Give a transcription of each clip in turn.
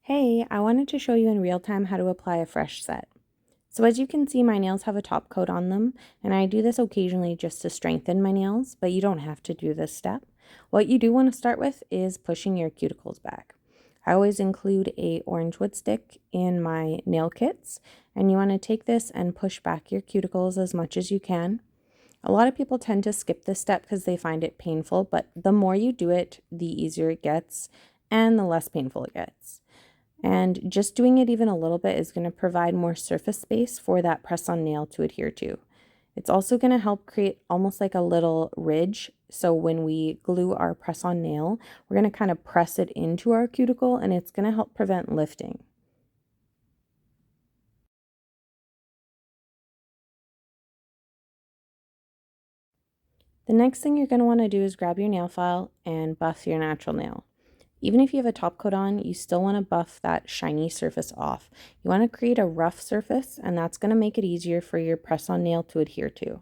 Hey, I wanted to show you in real time how to apply a fresh set. So as you can see, my nails have a top coat on them, and I do this occasionally just to strengthen my nails, but you don't have to do this step. What you do want to start with is pushing your cuticles back. I always include a orange wood stick in my nail kits, and you want to take this and push back your cuticles as much as you can. A lot of people tend to skip this step because they find it painful, but the more you do it, the easier it gets and the less painful it gets. And just doing it even a little bit is going to provide more surface space for that press-on nail to adhere to. It's also going to help create almost like a little ridge. So when we glue our press-on nail, we're going to kind of press it into our cuticle, and it's going to help prevent lifting. The next thing you're going to want to do is grab your nail file and buff your natural nail. Even if you have a top coat on, you still want to buff that shiny surface off. You want to create a rough surface, and that's going to make it easier for your press-on nail to adhere to.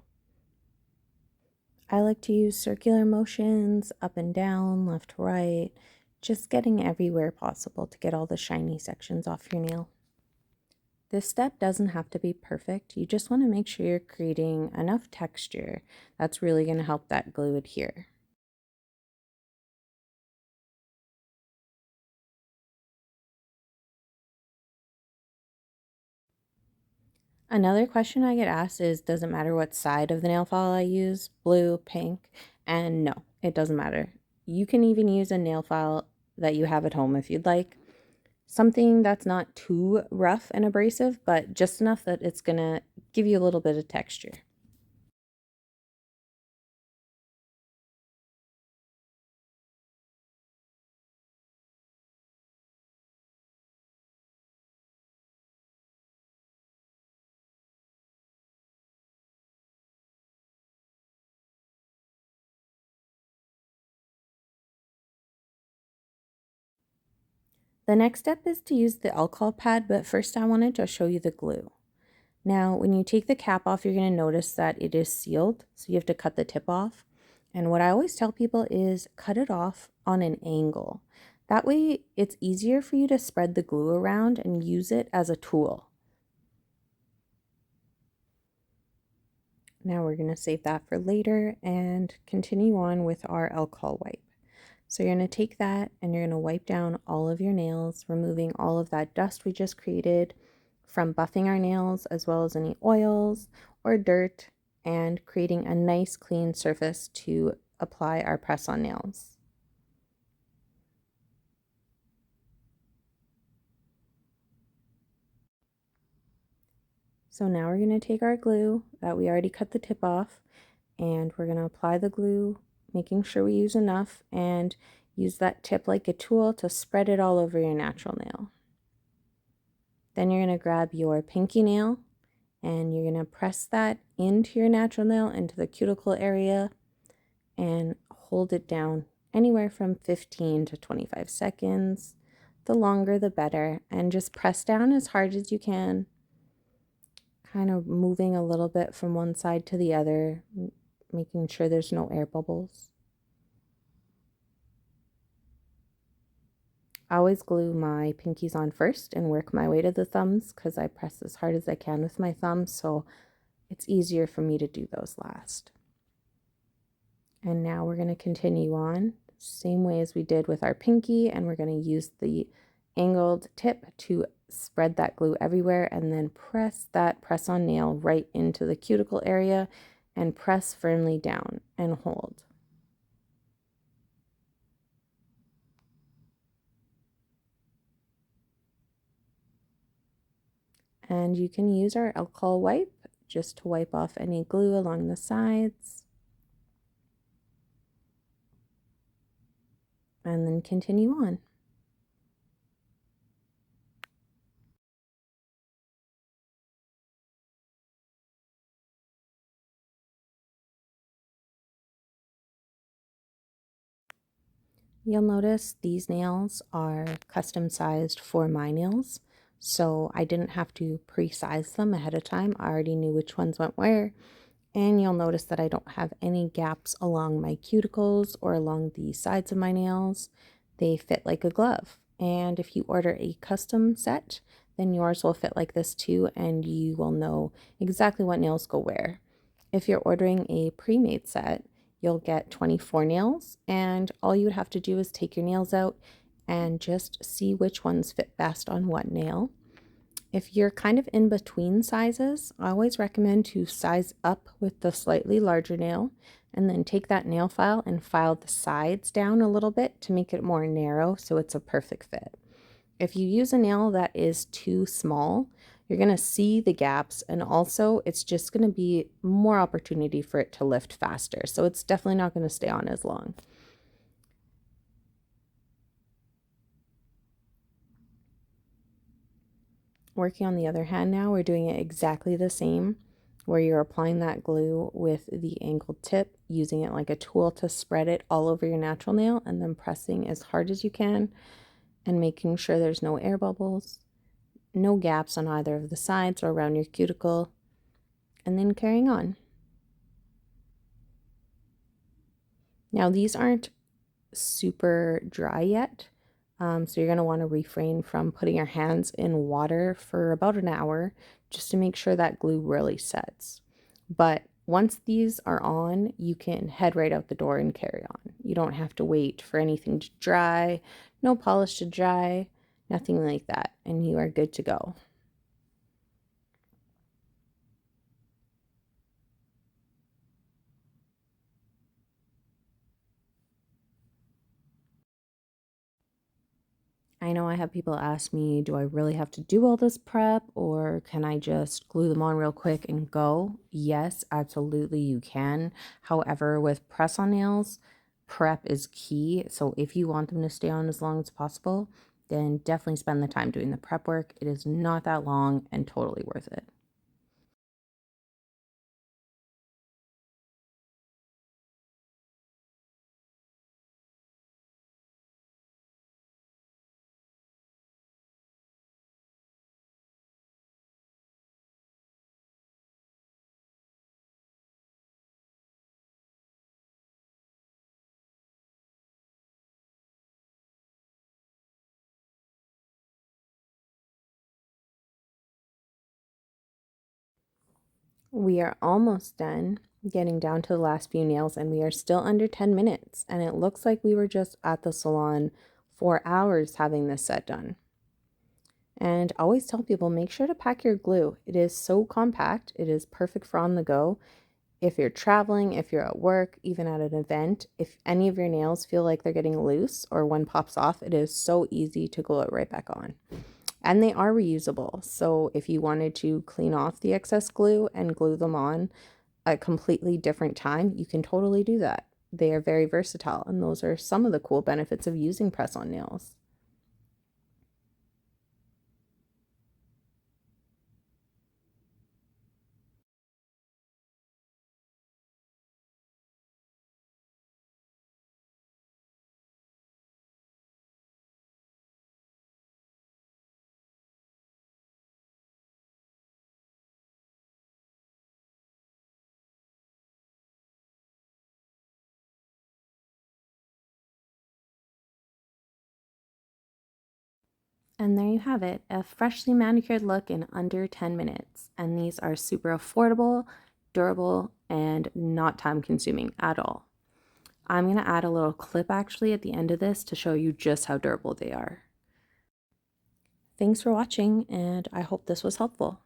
I like to use circular motions, up and down, left, right, just getting everywhere possible to get all the shiny sections off your nail. This step doesn't have to be perfect. You just want to make sure you're creating enough texture that's really going to help that glue adhere. Another question I get asked is, does it matter what side of the nail file I use? Blue, pink? And no, it doesn't matter. You can even use a nail file that you have at home if you'd like. Something that's not too rough and abrasive, but just enough that it's gonna give you a little bit of texture. The next step is to use the alcohol pad, but first I wanted to show you the glue. Now, when you take the cap off, you're going to notice that it is sealed, so you have to cut the tip off. And what I always tell people is cut it off on an angle. That way, it's easier for you to spread the glue around and use it as a tool. Now we're going to save that for later and continue on with our alcohol wipe. So you're going to take that and you're going to wipe down all of your nails, removing all of that dust we just created from buffing our nails, as well as any oils or dirt, and creating a nice clean surface to apply our press-on nails. So now we're going to take our glue that we already cut the tip off, and we're going to apply the glue, making sure we use enough, and use that tip like a tool to spread it all over your natural nail. Then you're going to grab your pinky nail and you're going to press that into your natural nail, into the cuticle area, and hold it down anywhere from 15 to 25 seconds. The longer the better, and just press down as hard as you can, kind of moving a little bit from one side to the other, making sure there's no air bubbles. I always glue my pinkies on first and work my way to the thumbs because I press as hard as I can with my thumbs, so it's easier for me to do those last. And now we're going to continue on same way as we did with our pinky, and we're going to use the angled tip to spread that glue everywhere, and then press that press-on nail right into the cuticle area and press firmly down and hold. And you can use our alcohol wipe just to wipe off any glue along the sides. And then continue on. You'll notice these nails are custom sized for my nails, so I didn't have to pre-size them ahead of time. I already knew which ones went where, and you'll notice that I don't have any gaps along my cuticles or along the sides of my nails. They fit like a glove, And if you order a custom set, then yours will fit like this too, and you will know exactly what nails go where. If you're ordering a pre-made set, you'll get 24 nails, and all you would have to do is take your nails out and just see which ones fit best on what nail. If you're kind of in between sizes, I always recommend to size up with the slightly larger nail and then take that nail file and file the sides down a little bit to make it more narrow so it's a perfect fit. If you use a nail that is too small, you're going to see the gaps, and also it's just going to be more opportunity for it to lift faster. So it's definitely not going to stay on as long. Working on the other hand now, we're doing it exactly the same, where you're applying that glue with the angled tip, using it like a tool to spread it all over your natural nail, and then pressing as hard as you can and making sure there's no air bubbles, no gaps on either of the sides or around your cuticle, and then carrying on. Now these aren't super dry yet, so you're going to want to refrain from putting your hands in water for about an hour just to make sure that glue really sets. But once these are on, you can head right out the door and carry on. You don't have to wait for anything to dry, no polish to dry, nothing like that, and you are good to go. I know I have people ask me, do I really have to do all this prep, or can I just glue them on real quick and go? Yes, absolutely you can. However, with press-on nails, prep is key. So if you want them to stay on as long as possible, then definitely spend the time doing the prep work. It is not that long and totally worth it. We are almost done, getting down to the last few nails, and we are still under 10 minutes. And it looks like we were just at the salon for hours having this set done. And I always tell people, make sure to pack your glue. It is so compact. It is perfect for on the go. If you're traveling, if you're at work, even at an event, if any of your nails feel like they're getting loose or one pops off, it is so easy to glue it right back on. And they are reusable. So if you wanted to clean off the excess glue and glue them on a completely different time, you can totally do that. They are very versatile, and those are some of the cool benefits of using press-on nails. And there you have it, a freshly manicured look in under 10 minutes. And these are super affordable, durable, and not time consuming at all. I'm going to add a little clip actually at the end of this to show you just how durable they are. Thanks for watching, and I hope this was helpful.